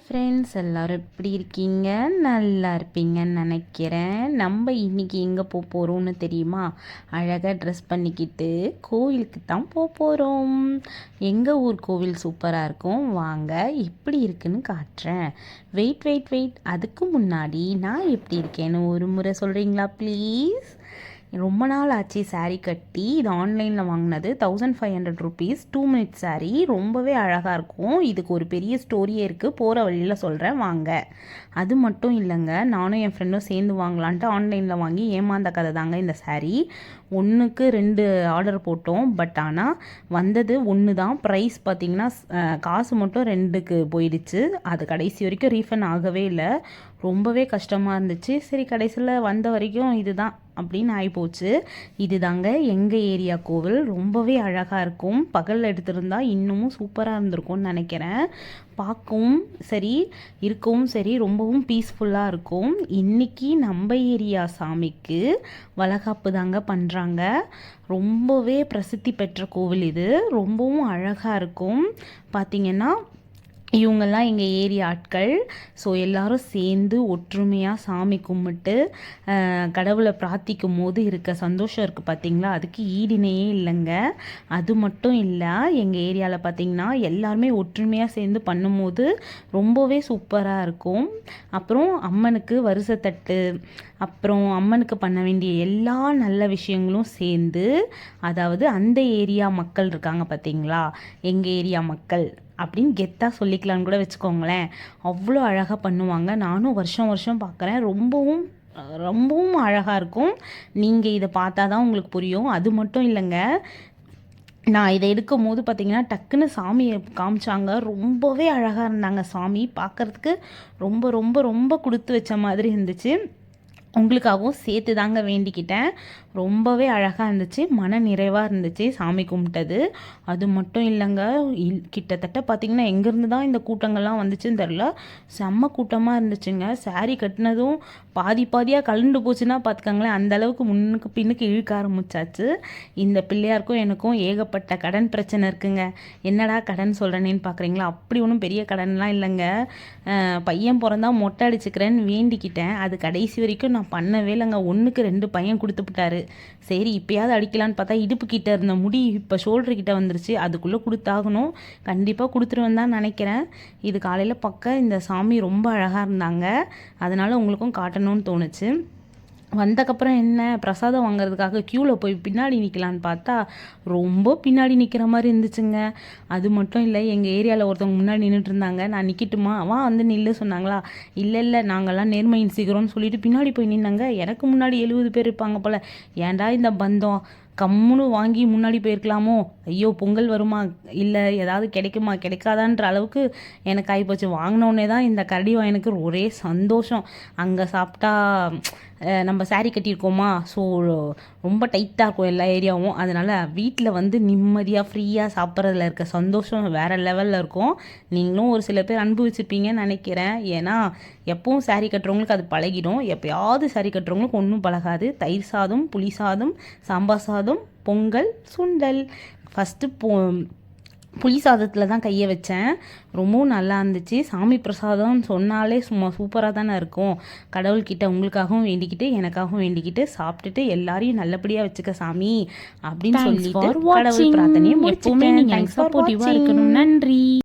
Friends, எல்லோரும் எப்படி இருக்கீங்க? நல்லா இருப்பீங்கன்னு நினைக்கிறேன். நம்ம இன்றைக்கி எங்கே போகிறோம்னு தெரியுமா? அழகாக ட்ரெஸ் பண்ணிக்கிட்டு கோவிலுக்கு தான் போகிறோம். எங்கள் ஊர் கோவில் சூப்பராக இருக்கும். வாங்க எப்படி இருக்குன்னு காட்டுறேன். வெயிட். அதுக்கு முன்னாடி நான் எப்படி இருக்கேன்னு ஒரு முறை சொல்கிறீங்களா ப்ளீஸ்? ரொம்ப நாள் ஆச்சு சாரீ கட்டி. இது ஆன்லைனில் வாங்கினது. 1500 rupees 2 minute சாரீ. ரொம்பவே அழகாக இருக்கும். இதுக்கு ஒரு பெரிய ஸ்டோரியே இருக்குது. போகிற வழியில் சொல்கிறேன் வாங்க. அது மட்டும் இல்லைங்க, நானும் என் ஃப்ரெண்டும் சேர்ந்து வாங்கலான்ட்டு ஆன்லைனில் வாங்கி ஏமாந்த கதை தாங்க இந்த சாரீ. 1க்கு 2 ஆர்டர் போட்டோம். பட் ஆனால் வந்தது 1 தான். ப்ரைஸ் பார்த்திங்கன்னா காசு மட்டும் 2க்கு போயிடுச்சு. அது கடைசி வரைக்கும் ரீஃபண்ட் ஆகவே இல்லை. ரொம்பவே கஷ்டமாக இருந்துச்சு. சரி, கடைசியில் வந்த வரைக்கும் இதுதான் அப்படின்னு ஆகிப்போச்சு. இது தாங்க எங்கள் ஏரியா கோவில். ரொம்பவே அழகாக இருக்கும். பகலில் எடுத்திருந்தா இன்னமும் சூப்பராக இருந்திருக்கும்னு நினைக்கிறேன். பார்க்கவும் சரி, இருக்கவும் சரி, ரொம்பவும் பீஸ்ஃபுல்லாக இருக்கும். இன்றைக்கி நம்ம ஏரியா சாமிக்கு வளகாப்பு தாங்க பண்ணுறாங்க. ரொம்பவே பிரசித்தி பெற்ற கோவில் இது. ரொம்பவும் அழகாக இருக்கும். பார்த்திங்கன்னா இவங்கெல்லாம் எங்கள் ஏரியா ஆட்கள். ஸோ எல்லோரும் சேர்ந்து ஒற்றுமையாக சாமி கும்பிட்டு கடவுளை பிரார்த்திக்கும் போது இருக்க சந்தோஷம் இருக்குது பார்த்திங்களா, அதுக்கு ஈடினையே இல்லைங்க. அது மட்டும் இல்லை, எங்கள் ஏரியாவில் பார்த்திங்கன்னா எல்லாருமே ஒற்றுமையாக சேர்ந்து பண்ணும்போது ரொம்பவே சூப்பராக இருக்கும். அப்புறம் அம்மனுக்கு வருஷத்தட்டு, அப்புறம் அம்மனுக்கு பண்ண வேண்டிய எல்லா நல்ல விஷயங்களும் சேர்ந்து, அதாவது அந்த ஏரியா மக்கள் இருக்காங்க பார்த்திங்களா, எங்கள் ஏரியா மக்கள் அப்படின்னு கெத்தாக சொல்லிக்கலான்னு கூட வச்சுக்கோங்களேன். அவ்வளோ அழகாக பண்ணுவாங்க. நானும் வருஷம் பார்க்குறேன். ரொம்பவும் அழகாக இருக்கும். நீங்கள் இதை பார்த்தா தான் உங்களுக்கு புரியும். அது மட்டும் இல்லைங்க, நான் இதை எடுக்கும் போது பார்த்திங்கன்னா டக்குன்னு சாமியை காமிச்சாங்க. ரொம்பவே அழகாக இருந்தாங்க சாமி. பார்க்குறதுக்கு ரொம்ப கொடுத்து வச்ச மாதிரி இருந்துச்சு. உங்களுக்காகவும் சேர்த்து தாங்க வேண்டிக்கிட்டேன். ரொம்பவே அழகாக இருந்துச்சு. மன நிறைவாக இருந்துச்சு சாமி கும்பிட்டது. அது மட்டும் இல்லைங்க, கிட்டத்தட்ட பார்த்திங்கன்னா எங்கேருந்து தான் இந்த கூட்டங்கள்லாம் வந்துச்சுன்னு தெரில, செம்ம கூட்டமாக இருந்துச்சுங்க. சாரீ கட்டினதும் பாதியாக கலண்டு போச்சுன்னா பார்த்துக்கங்களேன். அந்தளவுக்கு முன்னுக்கு பின்னுக்கு இழுக்க ஆரம்பிச்சாச்சு. இந்த பிள்ளையாருக்கும் எனக்கும் ஏகப்பட்ட கடன் பிரச்சனை இருக்குங்க. என்னடா கடன் சொல்கிறேன்னு பார்க்குறீங்களா? அப்படி ஒன்றும் பெரிய கடன்லாம் இல்லைங்க. பையன் பிறந்தா மொட்டை அடிச்சுக்கிறேன்னு வேண்டிக்கிட்டேன். அது கடைசி வரைக்கும் நான் பண்ணவே இல்லைங்க. 1க்கு 2 பையன் கொடுத்துப்புட்டாரு. சரி, இப்போயாவது அடிக்கலான்னு பார்த்தா இடுப்பு கிட்ட இருந்த முடி இப்போ ஷோல்டர் கிட்ட வந்துருச்சு. அதுக்குள்ளே கொடுத்தாகணும். கண்டிப்பாக கொடுத்துருவேன் தான் நினைக்கிறேன். இது காலையில் பார்க்க இந்த சாமி ரொம்ப அழகாக இருந்தாங்க. அதனால் உங்களுக்கும் காட்டணும்னு தோணுச்சு. வந்தக்கப்புறம் என்ன, பிரசாதம் வாங்குறதுக்காக க்யூவில் போய் பின்னாடி நிற்கலான்னு பார்த்தா ரொம்ப பின்னாடி நிற்கிற மாதிரி இருந்துச்சுங்க. அது மட்டும் இல்லை, எங்கள் ஏரியாவில் ஒருத்தவங்க முன்னாடி நின்றுட்டு இருந்தாங்க. நான் நிற்கட்டுமா, வா வந்து நில்லு சொன்னாங்களா. இல்லை நாங்கள்லாம் நேர்மையின் சீக்கிரம்னு சொல்லிட்டு பின்னாடி போய் நின்னாங்க. எனக்கு முன்னாடி 70 பேர் இருப்பாங்க போல். ஏன்டா இந்த பந்தம், கம்முன்னு வாங்கி முன்னாடி போயிருக்கலாமோ. ஐயோ, பொங்கல் வருமா, இல்லை ஏதாவது கிடைக்குமா கிடைக்காதான்ற அளவுக்கு எனக்கு ஆகிப்போச்சு. வாங்கினோடனே தான் இந்த கரடி வாயனுக்கு ஒரே சந்தோஷம். அங்கே சாப்பிட்டா நம்ம சாரீ கட்டியிருக்கோமா, ஸோ ரொம்ப டைட்டாக இருக்கும் எல்லா ஏரியாவும். அதனால் வீட்டில் வந்து நிம்மதியாக ஃப்ரீயாக சாப்பிட்றதுல இருக்க சந்தோஷம் வேறு லெவலில் இருக்கும். நீங்களும் ஒரு சில பேர் அனுபவிச்சிருப்பீங்கன்னு நினைக்கிறேன். ஏன்னா எப்பவும் சாரீ கட்டுறவங்களுக்கு அது பழகிடும். எப்போயாவது சாரீ கட்டுறவங்களுக்கு ஒன்றும் பழகாது. தயிர் சாதம், புளி சாதம், சாம்பார் சாதம், பொங்கல், சுண்டல். ஃபஸ்ட்டு புளி சாதத்தில் தான் கையை வச்சேன். ரொம்பவும் நல்லா இருந்துச்சு. சாமி பிரசாதம்னு சொன்னாலே சும்மா சூப்பராக தானே இருக்கும். கடவுள்கிட்ட உங்களுக்காகவும் வேண்டிக்கிட்டு எனக்காகவும் வேண்டிக்கிட்டு சாப்பிட்டுட்டு எல்லாரையும் நல்லபடியாக வச்சுக்க சாமி அப்படின்னு சொல்லிட்டு கடவுள் பிரார்த்தனையை எப்பவுமே நீங்கள் சப்போர்ட்டிவாக இருக்கணும். நன்றி.